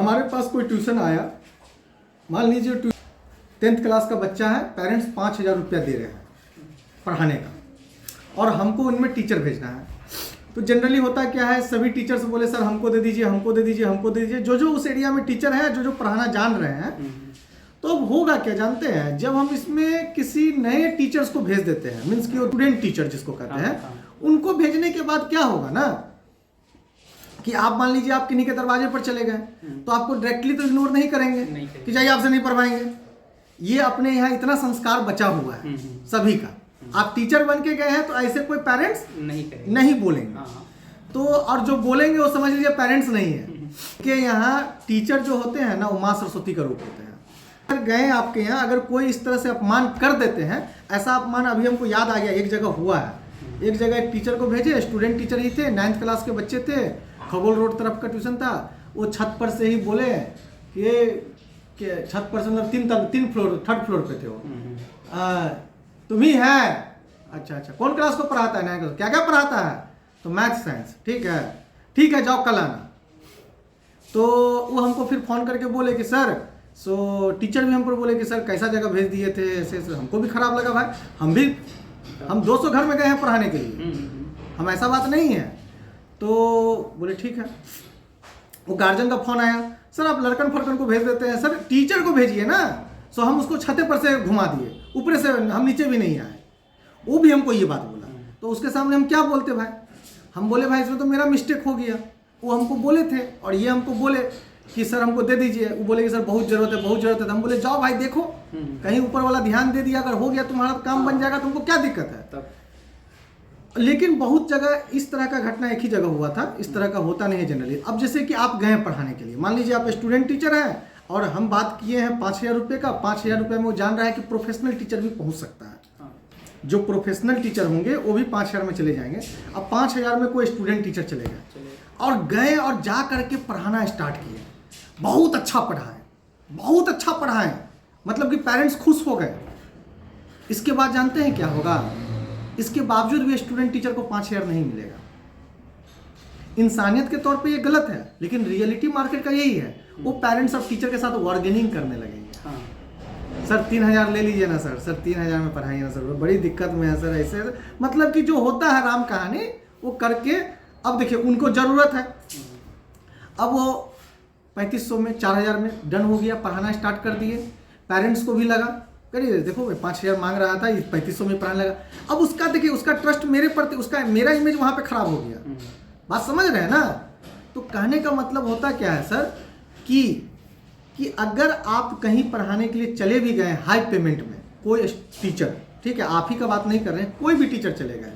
हमारे पास कोई ट्यूशन आया, मान लीजिए 10th क्लास का बच्चा है, पेरेंट्स 5,000 रुपया दे रहे हैं पढ़ाने का, और हमको उनमें टीचर भेजना है। तो जनरली होता क्या है, सभी टीचर्स बोले सर हमको दे दीजिए, हमको दे दीजिए, हमको दे दीजिए, जो उस एरिया में टीचर है, जो पढ़ाना जान रहे हैं। तो अब होगा क्या जानते हैं, जब हम इसमें किसी नए टीचर्स को भेज देते हैं, मीन्स कि स्टूडेंट टीचर जिसको कहते हैं, उनको भेजने के बाद क्या होगा ना कि आप मान लीजिए आप किन्हीं के दरवाजे पर चले गए, तो आपको डायरेक्टली तो इग्नोर नहीं करेंगे कि जाइए आपसे नहीं पढ़वाएंगे। ये अपने यहाँ इतना संस्कार बचा हुआ है सभी का। आप टीचर बन के गए हैं तो ऐसे कोई पेरेंट्स नहीं बोलेंगे। तो और जो बोलेंगे वो समझ लीजिए पेरेंट्स नहीं है कि यहाँ टीचर जो होते हैं ना वो माँ सरस्वती का रूप होते हैं। अगर गए आपके यहाँ, अगर कोई इस तरह से अपमान कर देते हैं, ऐसा अपमान अभी हमको याद आ गया, एक जगह हुआ है। एक जगह एक टीचर को भेजे, स्टूडेंट टीचर ही थे, 9th क्लास के बच्चे थे, खगोल रोड तरफ का ट्यूशन था। वो छत पर से ही बोले कि छत पर से मतलब 3rd फ्लोर पे थे वो, तुम ही है, अच्छा कौन क्लास को पढ़ाता है, 9th क्लास, क्या क्या पढ़ाता है, तो मैथ साइंस, ठीक है जाओ कल आना। तो वो हमको फिर फ़ोन करके बोले कि सर, टीचर भी हमको बोले कि सर कैसा जगह भेज दिए थे, ऐसे हमको भी ख़राब लगा भाई, हम 200 घर में गए हैं पढ़ाने के लिए, हम ऐसा बात नहीं है। तो बोले ठीक है। वो गार्जियन का फ़ोन आया, सर आप लड़कन फड़कन को भेज देते हैं, सर टीचर को भेजिए ना। सो हम उसको छते पर से घुमा दिए, ऊपर से हम नीचे भी नहीं आए। वो भी हमको ये बात बोला, तो उसके सामने हम क्या बोलते भाई, हम बोले भाई इसमें तो मेरा मिस्टेक हो गया। वो हमको बोले थे और ये हमको बोले कि सर हमको दे दीजिए। वो बोले कि सर बहुत ज़रूरत है, बहुत ज़रूरत है। हम बोले जाओ भाई देखो, कहीं ऊपर वाला ध्यान दे दिया, अगर हो गया तुम्हारा काम बन जाएगा, तुमको क्या दिक्कत है तब। लेकिन बहुत जगह इस तरह का घटना एक ही जगह हुआ था, इस तरह का होता नहीं है जनरली। अब जैसे कि आप गए पढ़ाने के लिए, मान लीजिए आप स्टूडेंट टीचर हैं और हम बात किए हैं 5,000 रुपये का। 5,000 रुपये में वो जान रहा है कि प्रोफेशनल टीचर भी पहुंच सकता है। जो प्रोफेशनल टीचर होंगे वो भी 5,000 में चले जाएंगे। अब 5,000 में कोई स्टूडेंट टीचर चले गए और गए और जा करके पढ़ाना स्टार्ट किए, बहुत अच्छा पढ़ाएं, बहुत अच्छा पढ़ाएं, मतलब कि पेरेंट्स खुश हो गए। इसके बाद जानते हैं क्या होगा, इसके बावजूद भी स्टूडेंट टीचर को 5,000 नहीं मिलेगा। इंसानियत के तौर पे ये गलत है, लेकिन रियलिटी मार्केट का यही है। वो पेरेंट्स अब टीचर के साथ बार्गेनिंग करने लगेंगे। सर 3,000 ले लीजिए ना सर 3,000 में पढ़ाइए ना सर, बड़ी दिक्कत में है सर, ऐसे मतलब कि जो होता है राम कहानी वो करके। अब देखिए उनको ज़रूरत है, अब वो 3,500 में 4,000 में डन हो गया, पढ़ाना स्टार्ट कर दिए। पेरेंट्स को भी लगा, करिए देखो 5,000 मांग रहा था, 3,500 में पढ़ाने लगा। अब उसका देखिए, उसका ट्रस्ट मेरे पर, उसका मेरा इमेज वहाँ पे खराब हो गया। बात समझ रहे हैं ना। तो कहने का मतलब होता क्या है सर कि अगर आप कहीं पढ़ाने के लिए चले भी गए हाई पेमेंट में, कोई टीचर, ठीक है आप ही का बात नहीं कर रहे हैं, कोई भी टीचर चले गए,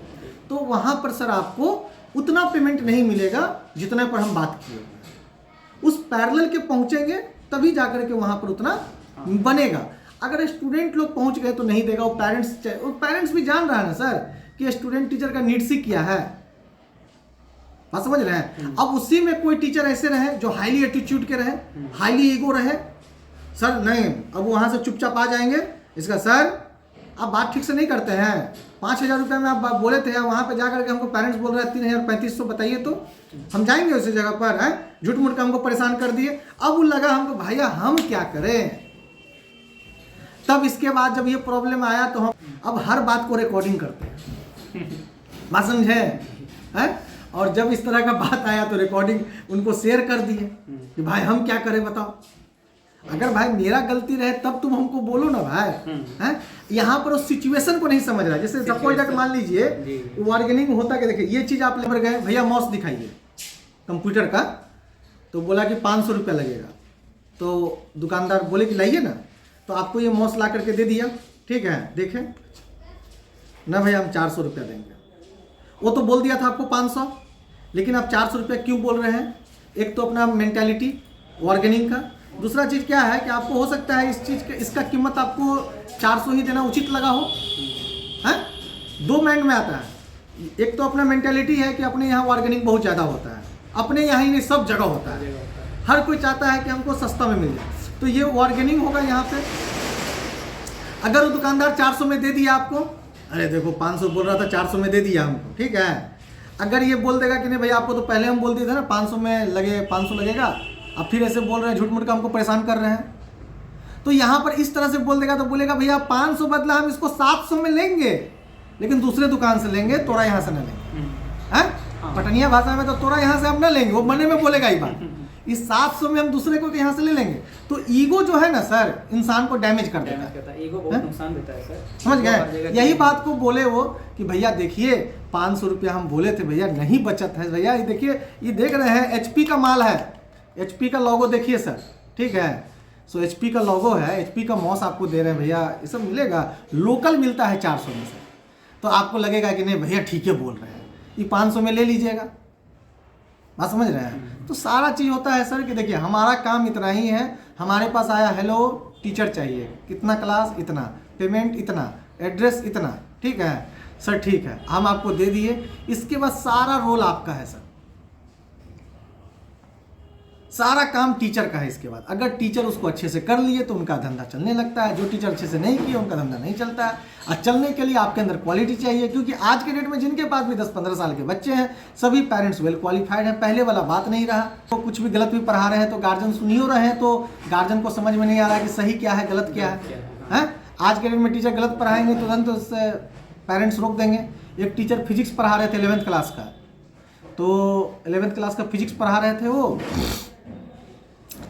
तो वहाँ पर सर आपको उतना पेमेंट नहीं मिलेगा जितने पर हम बात किए। उस पैरेलल के पहुँचेंगे तभी जाकर के वहाँ पर उतना बनेगा। अगर स्टूडेंट लोग पहुँच गए तो नहीं देगा। वो पेरेंट्स भी जान रहा है ना सर कि स्टूडेंट टीचर का नीड्स ही क्या है, बात समझ रहे हैं। अब उसी में कोई टीचर ऐसे रहे जो हाईली एटीट्यूड के रहे, हाईली ईगो रहे, सर नहीं, अब वहाँ से चुपचाप आ जाएंगे। इसका सर आप बात ठीक से नहीं करते हैं, 5,000 रुपये में आप बोले थे, वहाँ पे जाकर के हमको पेरेंट्स बोल रहे हैं 3,000-3,500 बताइए, तो हम जाएंगे उसी जगह पर है, झूठ मूठ का हमको परेशान कर दिए। अब वो लगा हमको भैया हम क्या करें। तब इसके बाद जब ये प्रॉब्लम आया तो हम अब हर बात को रिकॉर्डिंग करते हैं, बात समझे हैं। और जब इस तरह का बात आया तो रिकॉर्डिंग उनको शेयर कर दिए कि भाई हम क्या करें बताओ। अगर भाई मेरा गलती रहे तब तुम हमको बोलो ना भाई, हैं। यहाँ पर उस सिचुएशन को नहीं समझ रहा है। जैसे सपोज दैट मान लीजिए बार्गेनिंग होता कि देखिए ये चीज़ आप लेकर गए, भैया माउस दिखाइए कंप्यूटर का, तो बोला कि 500 रुपया लगेगा। तो दुकानदार बोले कि लाइए ना, तो आपको ये माउस ला करके दे दिया, ठीक है देखें ना भैया हम 400 रुपया देंगे। वो तो बोल दिया था आपको 500, लेकिन आप 400 रुपया क्यों बोल रहे हैं। एक तो अपना मेंटालिटी बार्गेनिंग का, दूसरा चीज़ क्या है कि आपको हो सकता है इस चीज़ के इसका कीमत आपको 400 ही देना उचित लगा हो, हैं। दो माइंड में आता है। एक तो अपना मेंटालिटी है कि अपने यहाँ बार्गेनिंग बहुत ज़्यादा होता है, अपने यहाँ ही नहीं सब जगह होता है, हर कोई चाहता है कि हमको सस्ता में मिल जाए, तो ये बार्गेनिंग होगा यहाँ पे। अगर वो दुकानदार 400 में दे दिया आपको, अरे देखो 500 बोल रहा था 400 में दे दिया हमको, ठीक है। अगर ये बोल देगा कि नहीं भैया आपको तो पहले हम बोल दिए थे ना 500 में लगे 500 लगेगा, अब फिर ऐसे बोल रहे हैं, झूठ मूठ का हमको परेशान कर रहे हैं। तो यहाँ पर इस तरह से बोल देगा तो बोलेगा भैया 500 बदला हम इसको 700 में लेंगे, लेकिन दूसरे दुकान से लेंगे, तोरा यहाँ से न लेंगे। हैं पटनिया भाषा में तो तोरा यहाँ से हम न लेंगे, वो मने में बोलेगा ही बात। इस 700 में हम दूसरे को यहाँ से ले लेंगे। तो ईगो जो है ना सर, इंसान को डैमेज कर देता है। ईगो बहुत नुकसान देता है सर। समझ गए? यही बात को बोले वो कि भैया देखिए 500 रुपया हम बोले थे भैया, नहीं बचत है भैया। ये देखिए, ये देख रहे हैं HP का माल है, HP का लोगो देखिए सर, ठीक है। सो HP का लोगो है, HP का मॉस आपको दे रहे हैं भैया, ये सब मिलेगा। लोकल मिलता है 400 में से, तो आपको लगेगा कि नहीं भैया ठीक है बोल रहे हैं, ये 500 में ले लीजिएगा। बात समझ रहे हैं? तो सारा चीज़ होता है सर कि देखिए हमारा काम इतना ही है। हमारे पास आया हेलो टीचर चाहिए, कितना क्लास, इतना पेमेंट, इतना एड्रेस, इतना, ठीक है सर, ठीक है हम आपको दे दिए। इसके बाद सारा रोल आपका है सर, सारा काम टीचर का है। इसके बाद अगर टीचर उसको अच्छे से कर लिए तो उनका धंधा चलने लगता है, जो टीचर अच्छे से नहीं किए उनका धंधा नहीं चलता है। और चलने के लिए आपके अंदर क्वालिटी चाहिए, क्योंकि आज के डेट में जिनके पास भी 10-15 साल के बच्चे हैं, सभी पेरेंट्स वेल क्वालिफाइड हैं। पहले वाला बात नहीं रहा, तो कुछ भी गलत भी पढ़ा रहे हैं तो गार्जियन सुन ही रहे हैं, तो गार्जियन को समझ में नहीं आ रहा है कि सही क्या है गलत क्या है। आज के डेट में टीचर गलत पढ़ाएंगे तुरंत उससे पेरेंट्स रोक देंगे। एक टीचर फिजिक्स पढ़ा रहे थे 11th क्लास का, तो 11th क्लास का फिजिक्स पढ़ा रहे थे, वो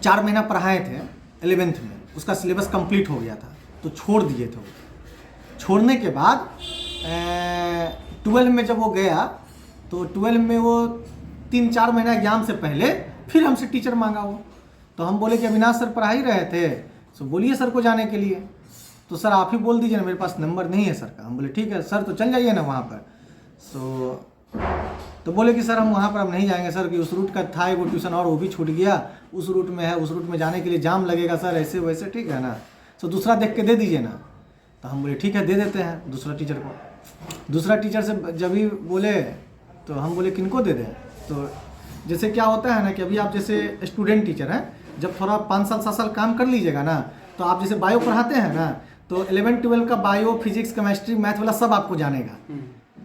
4 महीना पढ़ाए थे 11th में, उसका सिलेबस कंप्लीट हो गया था तो छोड़ दिए थे। वो छोड़ने के बाद 12 में जब वो गया तो 12 में वो 3-4 महीना एग्जाम से पहले फिर हमसे टीचर मांगा वो। तो हम बोले कि अविनाश सर पढ़ा ही रहे थे, तो बोलिए सर को जाने के लिए। तो सर आप ही बोल दीजिए ना, मेरे पास नंबर नहीं है सर का। हम बोले ठीक है सर, तो चल जाइए ना वहाँ पर। तो बोले कि सर हम वहाँ पर अब नहीं जाएंगे सर, कि उस रूट का था वो ट्यूशन और वो भी छूट गया, उस रूट में है, उस रूट में जाने के लिए जाम लगेगा सर, ऐसे वैसे, ठीक है ना, तो दूसरा देख के दे दीजिए ना। तो हम बोले ठीक है दे देते हैं दूसरा टीचर को। दूसरा टीचर से जब भी बोले तो हम बोले किनको दे दें। तो जैसे क्या होता है ना कि अभी आप जैसे स्टूडेंट टीचर हैं, जब थोड़ा 5 साल 7 साल काम कर लीजिएगा ना, तो आप जैसे बायो पढ़ाते हैं ना, तो 11-12 का बायो, फिजिक्स, केमिस्ट्री, मैथ वाला सब आपको जानेगा।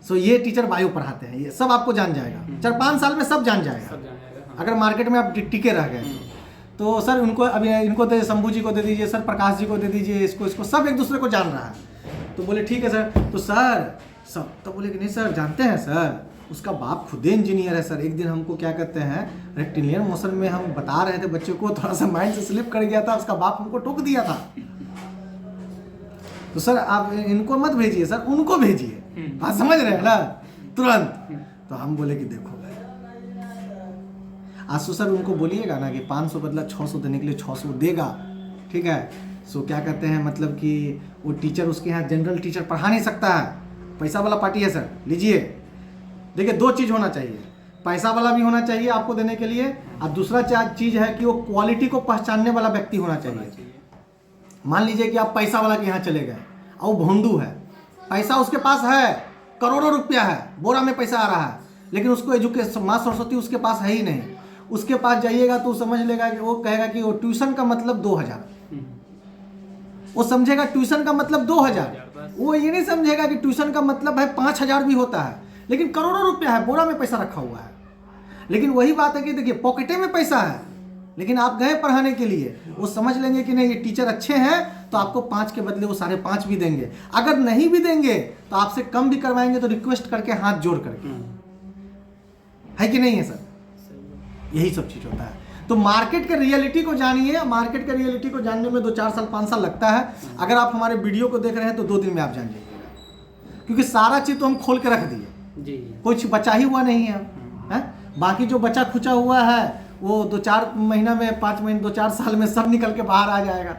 सो ये टीचर बायो पढ़ाते हैं, ये सब आपको जान जाएगा, 4-5 साल में सब जान जाएगा। अगर मार्केट में आप टिके रह गए तो सर उनको अभी इनको दे, शंभू जी को दे दीजिए सर, प्रकाश जी को दे दीजिए, इसको सब एक दूसरे को जान रहा है। तो बोले ठीक है सर। तो सर सब तो बोले कि नहीं सर जानते हैं सर, उसका बाप खुद इंजीनियर है सर। एक दिन हमको क्या कहते हैं, रेक्टिलियन मोशन में हम बता रहे थे बच्चों को, थोड़ा सा माइंड से स्लिप कर गया था, उसका बाप हमको टोक दिया था। तो सर आप इनको मत भेजिए सर, उनको भेजिए। बात समझ रहे हैं ना तुरंत। तो हम बोले कि देखो आज तो सर उनको बोलिएगा ना कि 500 बदला 600 देने के लिए 600 देगा, ठीक है। सो क्या कहते हैं, मतलब कि वो टीचर उसके यहाँ जनरल टीचर पढ़ा नहीं सकता है, पैसा वाला पार्टी है सर, लीजिए। देखिए 2 चीज़ होना चाहिए, पैसा वाला भी होना चाहिए आपको देने के लिए, और दूसरा चीज़ है कि वो क्वालिटी को पहचानने वाला व्यक्ति होना चाहिए। मान लीजिए कि आप पैसा वाला के यहाँ चले गए और वो भोंडू है, पैसा उसके पास है, करोड़ों रुपया है, बोरा में पैसा आ रहा है, लेकिन उसको एजुकेशन माँ सरस्वती उसके पास है ही नहीं। उसके पास जाइएगा तो समझ लेगा कि वो कहेगा कि वो ट्यूशन का मतलब 2000, वो समझेगा ट्यूशन का मतलब 2000, वो ये नहीं समझेगा कि ट्यूशन का मतलब है 5000 भी होता है, लेकिन करोड़ों रुपया है, बोरा में पैसा रखा हुआ है। लेकिन वही बात है कि देखिए पॉकेटे में पैसा है, लेकिन आप गए पढ़ाने के लिए, वो समझ लेंगे कि नहीं ये टीचर अच्छे हैं तो आपको 5 के बदले वो 5.5 भी देंगे। अगर नहीं भी देंगे तो आपसे कम भी करवाएंगे, तो रिक्वेस्ट करके हाथ जोड़ करके, है कि नहीं है सर? यही सब चीज़ होता है। तो मार्केट के रियलिटी को जानिए, मार्केट के रियलिटी को जानने में 2-4 साल 5 साल लगता है। अगर आप हमारे वीडियो को देख रहे हैं तो 2 दिन में आप जान जाइएगा, क्योंकि सारा चीज़ तो हम खोल के रख दिए, कुछ बचा ही हुआ नहीं है। बाकी जो बचा खुचा हुआ है वो 2-4 महीना में, 5 महीने, 2-4 साल में सब निकल के बाहर आ जाएगा।